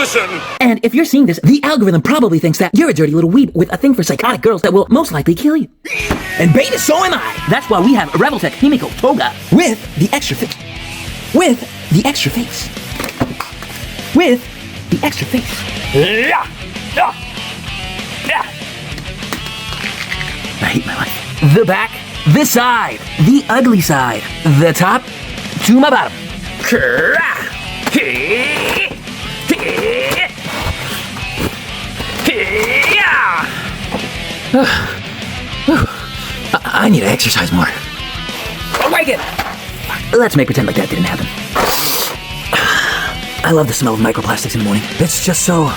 listen! And if you're seeing this, the algorithm probably thinks that you're a dirty little weeb with a thing for psychotic girls that will most likely kill you. And beta, so am I! That's why we have revoltech Himiko Toga with the extra face. With the extra face. With the extra face. I hate my life. The back, the side, the ugly side, the top to my bottom. I need to exercise more. Wake it! Let's make pretend like that didn't happen. I love the smell of microplastics in the morning. It's just so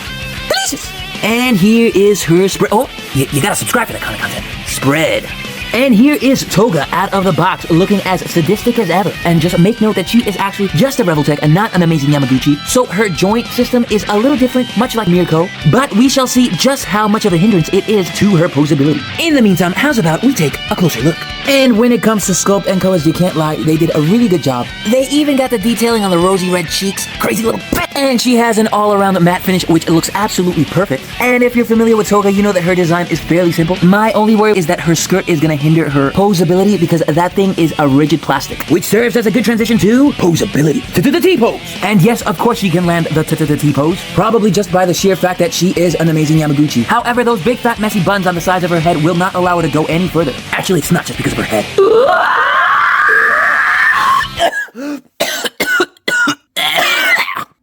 delicious. And here is her spread. Oh, you gotta subscribe for that kind of content. Spread. And here is Toga out of the box, looking as sadistic as ever. And just make note that she is actually just a revoltech and not an amazing Yamaguchi. So her joint system is a little different, much like Mirko. But we shall see just how much of a hindrance it is to her posability. In the meantime, how's about we take a closer look? And when it comes to sculpt and colors, you can't lie, they did a really good job. They even got the detailing on the rosy red cheeks. Crazy little bitch. And she has an all-around matte finish, which looks absolutely perfect. And if you're familiar with Toga, you know that her design is fairly simple. My only worry is that her skirt is gonna hinder her posability because that thing is a rigid plastic, which serves as a good transition to posability. The T-pose. And yes, of course she can land the T-pose, probably just by the sheer fact that she is an amazing Yamaguchi. However, those big fat messy buns on the sides of her head will not allow her to go any further. Actually, it's not just because of her head.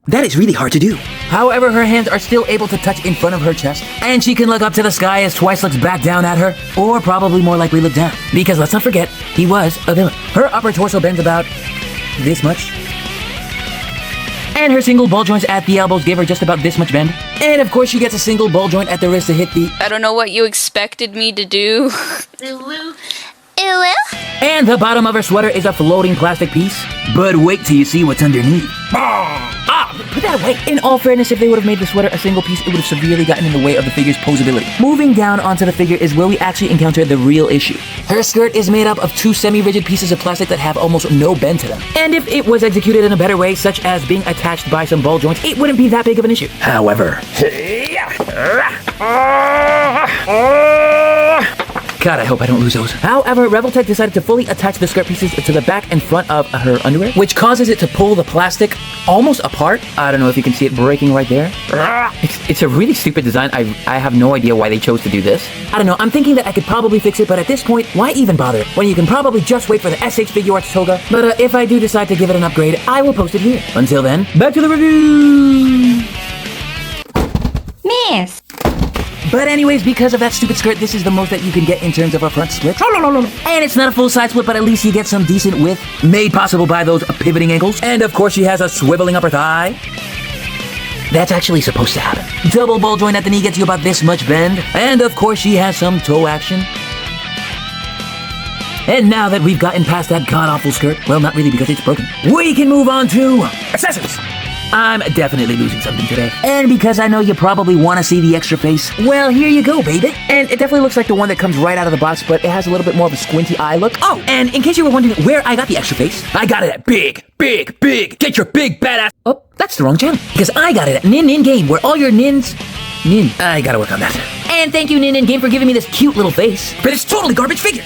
That is really hard to do. However, her hands are still able to touch in front of her chest, and she can look up to the sky as Twice looks back down at her, or probably more likely look down. Because let's not forget, he was a villain. Her upper torso bends about this much. And her single ball joints at the elbows give her just about this much bend. And of course she gets a single ball joint at the wrist to hit the... I don't know what you expected me to do. And the bottom of her sweater is a floating plastic piece. But wait till you see what's underneath. Put that away. In all fairness, if they would have made the sweater a single piece, it would have severely gotten in the way of the figure's posability. Moving down onto the figure is where we actually encounter the real issue. Her skirt is made up of two semi-rigid pieces of plastic that have almost no bend to them. And if it was executed in a better way, such as being attached by some ball joints, it wouldn't be that big of an issue. However... God, I hope I don't lose those. However, revoltech decided to fully attach the skirt pieces to the back and front of her underwear, which causes it to pull the plastic almost apart. I don't know if you can see it breaking right there. It's a really stupid design. I have no idea why they chose to do this. I don't know. I'm thinking that I could probably fix it, but at this point, why even bother when you can probably just wait for the SH Figure Arts Toga? But if I do decide to give it an upgrade, I will post it here. Until then, back to the review! Miss! But anyways, because of that stupid skirt, this is the most that you can get in terms of a front split. And it's not a full side split, but at least you get some decent width, made possible by those pivoting ankles. And of course, she has a swiveling upper thigh. That's actually supposed to happen. Double ball joint at the knee gets you about this much bend. And of course, she has some toe action. And now that we've gotten past that god-awful skirt, well, not really because it's broken, we can move on to accessories. I'm definitely losing something today. And because I know you probably want to see the extra face, well, here you go, baby. And it definitely looks like the one that comes right out of the box, but it has a little bit more of a squinty eye look. Oh, and in case you were wondering where I got the extra face, I got it at Big. Get your big badass. Oh, that's the wrong channel. Because I got it at Nin Game, where all your nins... I gotta work on that. And thank you, Nin Game, for giving me this cute little face for this totally garbage figure.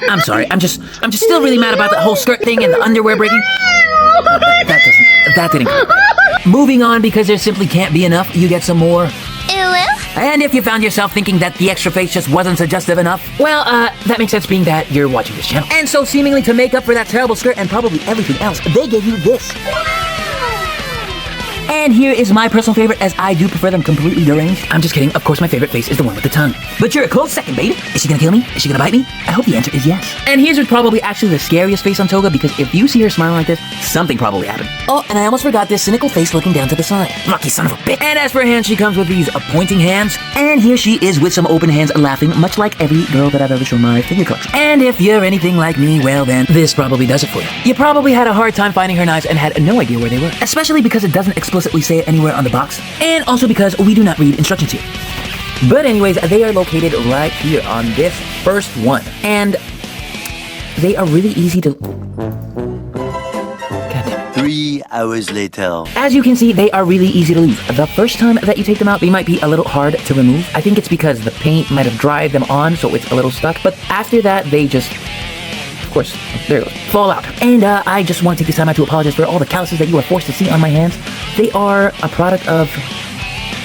I'm sorry. I'm just still really mad about that whole skirt thing and the underwear breaking. That didn't count. Moving on, because there simply can't be enough, you get some more. And if you found yourself thinking that the extra face just wasn't suggestive enough, well, that makes sense being that you're watching this channel. And so seemingly to make up for that terrible skirt and probably everything else, they gave you this. And here is my personal favorite, as I do prefer them completely deranged. I'm just kidding. Of course, my favorite face is the one with the tongue. But you're a close second, baby. Is she gonna kill me? Is she gonna bite me? I hope the answer is yes. And here's what's probably actually the scariest face on Toga, because if you see her smiling like this, something probably happened. Oh, and I almost forgot this cynical face looking down to the side. Lucky son of a bitch. And as for hands, she comes with these pointing hands. And here she is with some open hands laughing, much like every girl that I've ever shown my figure collection. And if you're anything like me, well then, this probably does it for you. You probably had a hard time finding her knives and had no idea where they were. Especially because it doesn't explicitly say it anywhere on the box, and also because we do not read instructions here. But anyways, they are located right here on this first one, and they are really easy to... God damn it. 3 3 hours later. As you can see, they are really easy to leave. The first time that you take them out, they might be a little hard to remove. I think it's because the paint might have dried them on, so it's a little stuck. But after that, they just, of course, there it goes, fall out. And I just want to take this time out to apologize for all the calluses that you are forced to see on my hands. They are a product of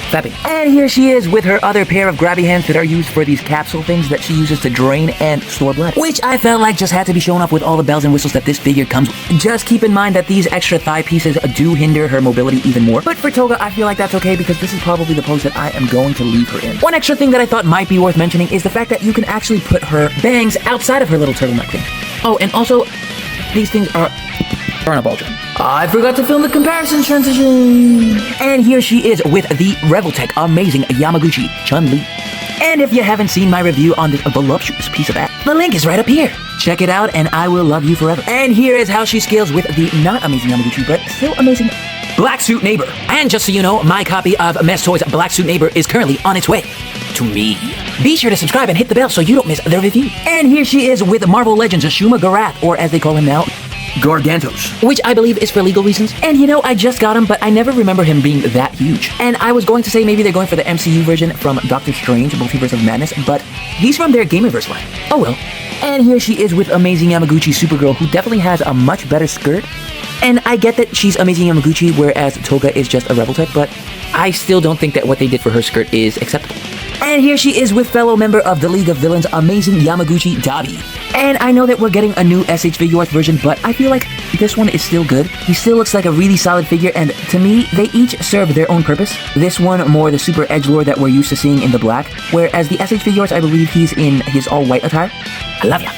fapping. And here she is with her other pair of grabby hands that are used for these capsule things that she uses to drain and store blood, which I felt like just had to be shown off with all the bells and whistles that this figure comes with. Just keep in mind that these extra thigh pieces do hinder her mobility even more. But for Toga, I feel like that's okay because this is probably the pose that I am going to leave her in. One extra thing that I thought might be worth mentioning is the fact that you can actually put her bangs outside of her little turtleneck thing. Oh, and also, these things are on a ball joint. I forgot to film the comparison transition. And here she is with the revoltech amazing Yamaguchi Chun-Li. And if you haven't seen my review on this voluptuous piece of ass, the link is right up here. Check it out and I will love you forever. And here is how she scales with the not amazing Yamaguchi, but still amazing Black Suit Neighbor. And just so you know, my copy of Mess Toys Black Suit Neighbor is currently on its way to me. Be sure to subscribe and hit the bell so you don't miss the review. And here she is with Marvel Legends Ashuma Garath, or as they call him now, Gargantos, which I believe is for legal reasons. And you know, I just got him, but I never remember him being that huge. And I was going to say maybe they're going for the MCU version from Doctor Strange, Multiverse of Madness, but he's from their Gamerverse line. Oh well. And here she is with amazing Yamaguchi Supergirl, who definitely has a much better skirt. And I get that she's amazing Yamaguchi, whereas Toga is just a revoltech, but I still don't think that what they did for her skirt is acceptable. And here she is with fellow member of the League of Villains, amazing Yamaguchi Dabi. And I know that we're getting a new SH Figuarts version, but I feel like this one is still good. He still looks like a really solid figure, and to me, they each serve their own purpose. This one more the super edgelord that we're used to seeing in the black, whereas the SH Figuarts, I believe he's in his all-white attire. I love ya.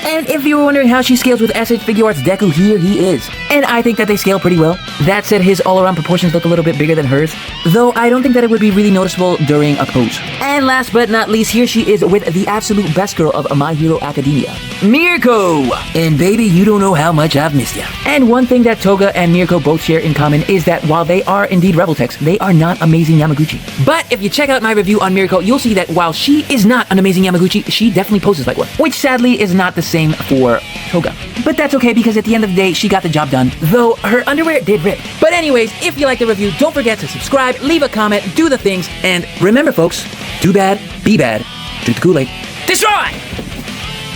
And if you were wondering how she scales with SH Figuarts Deku, here he is. And I think that they scale pretty well. That said, his all-around proportions look a little bit bigger than hers, though I don't think that it would be really noticeable during a pose. And last but not least, here she is with the absolute best girl of My Hero Academia, Mirko! And baby, you don't know how much I've missed ya. And one thing that Toga and Mirko both share in common is that while they are indeed revoltechs, they are not amazing Yamaguchi. But if you check out my review on Mirko, you'll see that while she is not an amazing Yamaguchi, she definitely poses like one, which sadly is not the same for Toga. But that's okay because at the end of the day, she got the job done, though her underwear did rip. But anyways, if you like the review, don't forget to subscribe, leave a comment, do the things, and remember folks, do bad, be bad, drink the Kool-Aid, destroy!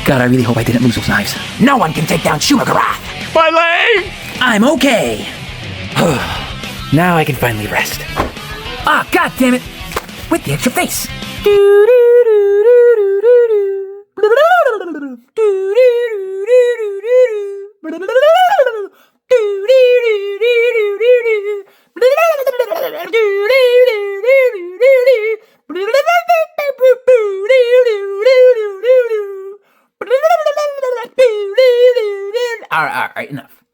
God, I really hope I didn't lose those knives. No one can take down Shuma Garath! My leg! I'm okay! Now I can finally rest. Ah, god damn it! With the extra face! All right, enough.